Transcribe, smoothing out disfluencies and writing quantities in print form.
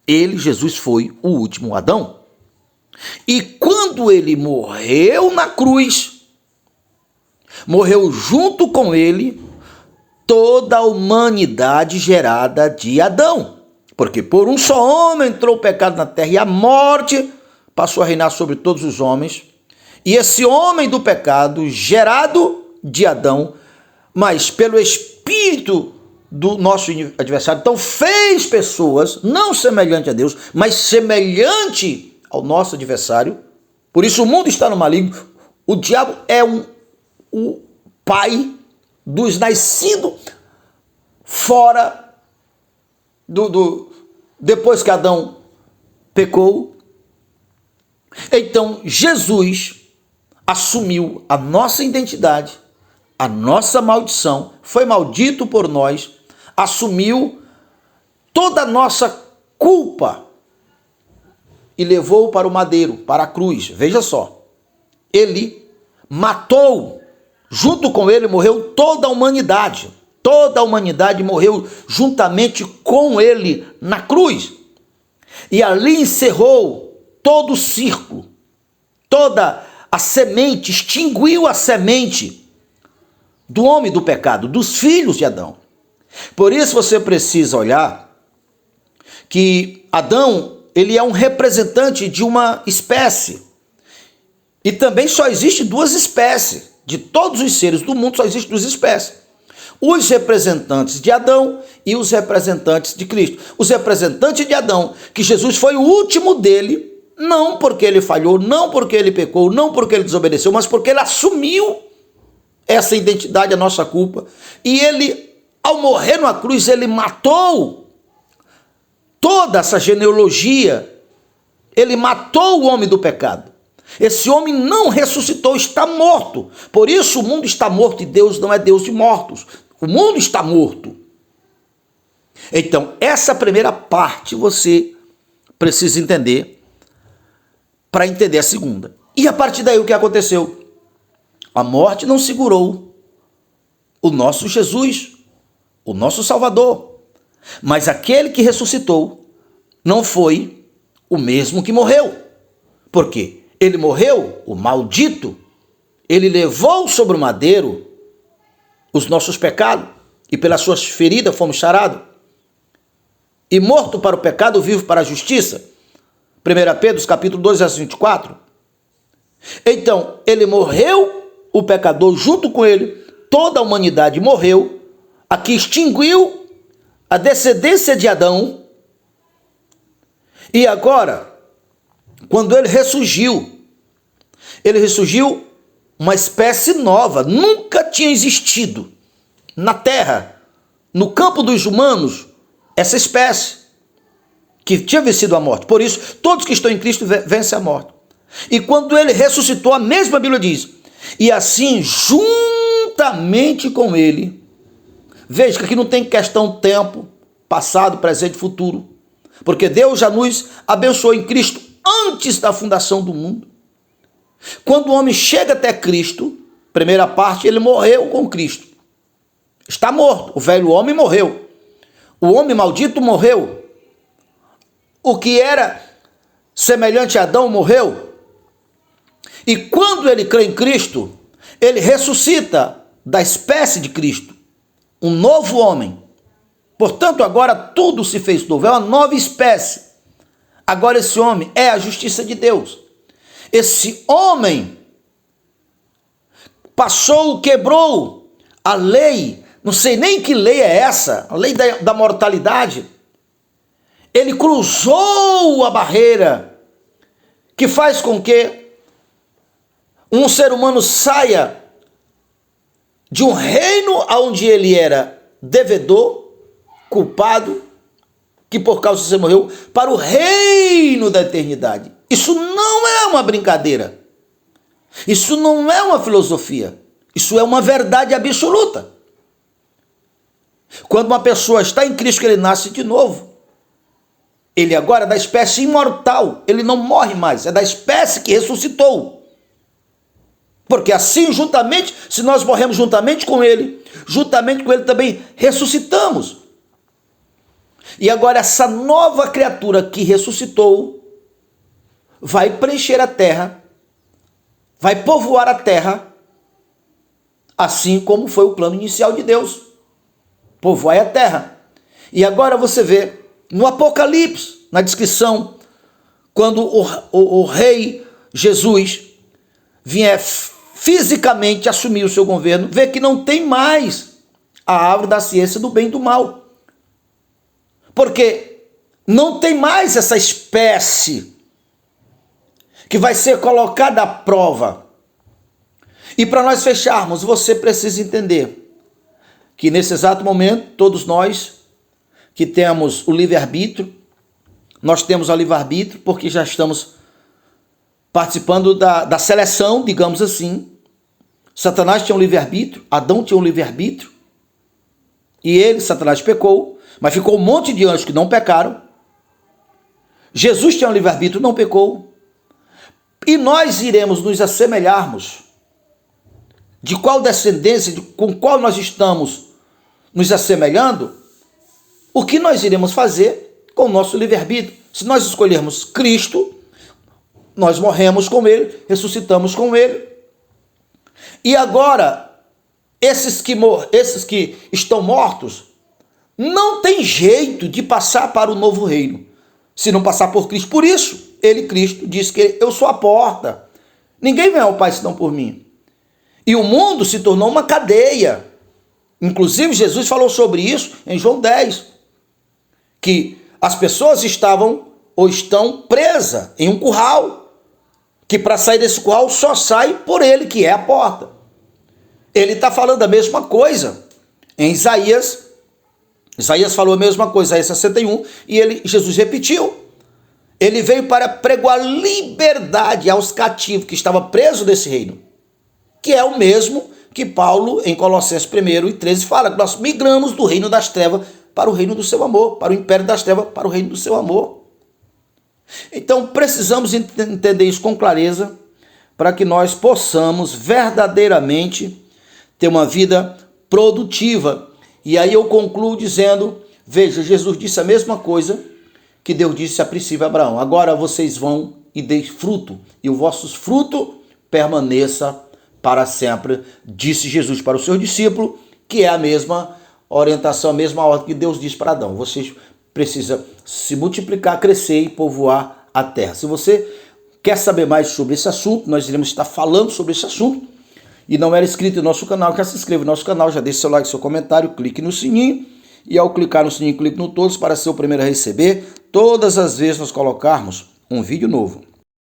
Ele, Jesus, foi o último Adão. E quando ele morreu na cruz, morreu junto com ele toda a humanidade gerada de Adão. Porque por um só homem entrou o pecado na terra e a morte passou a reinar sobre todos os homens. E esse homem do pecado, gerado de Adão, mas pelo Espírito do nosso adversário, então fez pessoas, não semelhante a Deus, mas semelhante ao nosso adversário. Por isso o mundo está no maligno. O diabo é o pai dos nascidos fora depois que Adão pecou. Então Jesus assumiu a nossa identidade, a nossa maldição, foi maldito por nós, assumiu toda a nossa culpa e levou para o madeiro, para a cruz. Veja só, ele matou, junto com ele morreu toda a humanidade. Toda a humanidade morreu juntamente com ele na cruz. E ali encerrou todo o círculo, toda a semente, extinguiu a semente do homem do pecado, dos filhos de Adão. Por isso você precisa olhar que Adão, ele é um representante de uma espécie. E também só existe duas espécies. De todos os seres do mundo só existem duas espécies. Os representantes de Adão e os representantes de Cristo. Os representantes de Adão, que Jesus foi o último dele, não porque ele falhou, não porque ele pecou, não porque ele desobedeceu, mas porque ele assumiu essa identidade, a nossa culpa. E ele, ao morrer na cruz, ele matou toda essa genealogia. Ele matou o homem do pecado. Esse homem não ressuscitou, está morto. Por isso o mundo está morto e Deus não é Deus de mortos. O mundo está morto. Então, essa primeira parte você precisa entender para entender a segunda. E a partir daí o que aconteceu? A morte não segurou o nosso Jesus, o nosso Salvador. Mas aquele que ressuscitou não foi o mesmo que morreu. Por quê? Ele morreu, o maldito, ele levou sobre o madeiro os nossos pecados, e pelas suas feridas fomos sarados. E morto para o pecado, vivo para a justiça. 1 Pedro, capítulo 2, verso 24. Então, ele morreu, o pecador junto com ele, toda a humanidade morreu, aqui extinguiu a descendência de Adão. E agora, quando ele ressurgiu uma espécie nova, nunca tinha existido na terra, no campo dos humanos, essa espécie que tinha vencido a morte. Por isso, todos que estão em Cristo vencem a morte. E quando ele ressuscitou, a mesma Bíblia diz, e assim, juntamente com ele, veja que aqui não tem questão tempo, passado, presente, futuro, porque Deus já nos abençoou em Cristo antes da fundação do mundo. Quando o homem chega até Cristo, primeira parte, ele morreu com Cristo. Está morto. O velho homem morreu. O homem maldito morreu. O que era semelhante a Adão morreu. E quando ele crê em Cristo, ele ressuscita da espécie de Cristo. Um novo homem. Portanto, agora tudo se fez novo. É uma nova espécie. Agora esse homem é a justiça de Deus. Esse homem passou, quebrou a lei, não sei nem que lei é essa, a lei da mortalidade. Ele cruzou a barreira que faz com que um ser humano saia de um reino onde ele era devedor, culpado, que por causa de você morreu, para o reino da eternidade. Isso não é uma brincadeira. Isso não é uma filosofia. Isso é uma verdade absoluta. Quando uma pessoa está em Cristo, que ele nasce de novo, ele agora é da espécie imortal. Ele não morre mais. É da espécie que ressuscitou. Porque assim, juntamente, se nós morremos juntamente com ele também ressuscitamos. E agora essa nova criatura que ressuscitou vai preencher a terra, vai povoar a terra, assim como foi o plano inicial de Deus, povoar a terra. E agora você vê no Apocalipse, na descrição, quando o rei Jesus vier fisicamente assumir o seu governo, vê que não tem mais a árvore da ciência do bem e do mal. Porque não tem mais essa espécie que vai ser colocada à prova. E para nós fecharmos, você precisa entender que nesse exato momento, todos nós que temos o livre-arbítrio, nós temos o livre-arbítrio porque já estamos participando da seleção, digamos assim. Satanás tinha um livre-arbítrio, Adão tinha um livre-arbítrio, e ele, Satanás, pecou, mas ficou um monte de anjos que não pecaram. Jesus tinha um livre-arbítrio, não pecou. E nós iremos nos assemelharmos. De qual descendência, com qual nós estamos nos assemelhando? O que nós iremos fazer com o nosso livre-arbítrio? Se nós escolhermos Cristo, nós morremos com Ele, ressuscitamos com Ele. E agora, esses que estão mortos, não tem jeito de passar para o novo reino, se não passar por Cristo. Por isso, Cristo, diz que eu sou a porta. Ninguém vem ao Pai senão por mim. E o mundo se tornou uma cadeia. Inclusive, Jesus falou sobre isso em João 10, que as pessoas estavam ou estão presas em um curral, que para sair desse curral só sai por ele, que é a porta. Ele está falando a mesma coisa em Isaías. Isaías falou a mesma coisa, Isaías 61, e Jesus repetiu. Ele veio para pregoar liberdade aos cativos que estavam presos desse reino, que é o mesmo que Paulo, em Colossenses 1:13, fala, que nós migramos do reino das trevas para o reino do seu amor, para o império das trevas, para o reino do seu amor. Então, precisamos entender isso com clareza, para que nós possamos verdadeiramente ter uma vida produtiva. E aí eu concluo dizendo, veja, Jesus disse a mesma coisa que Deus disse a princípio a Abraão. Agora vocês vão e deem fruto, e o vosso fruto permaneça para sempre, disse Jesus para o seu discípulo, que é a mesma orientação, a mesma ordem que Deus disse para Adão. Vocês precisam se multiplicar, crescer e povoar a terra. Se você quer saber mais sobre esse assunto, nós iremos estar falando sobre esse assunto, e não era inscrito no nosso canal, quer se inscreva no nosso canal, já deixe seu like, seu comentário, clique no sininho, e ao clicar no sininho, clique no todos para ser o primeiro a receber todas as vezes nós colocarmos um vídeo novo.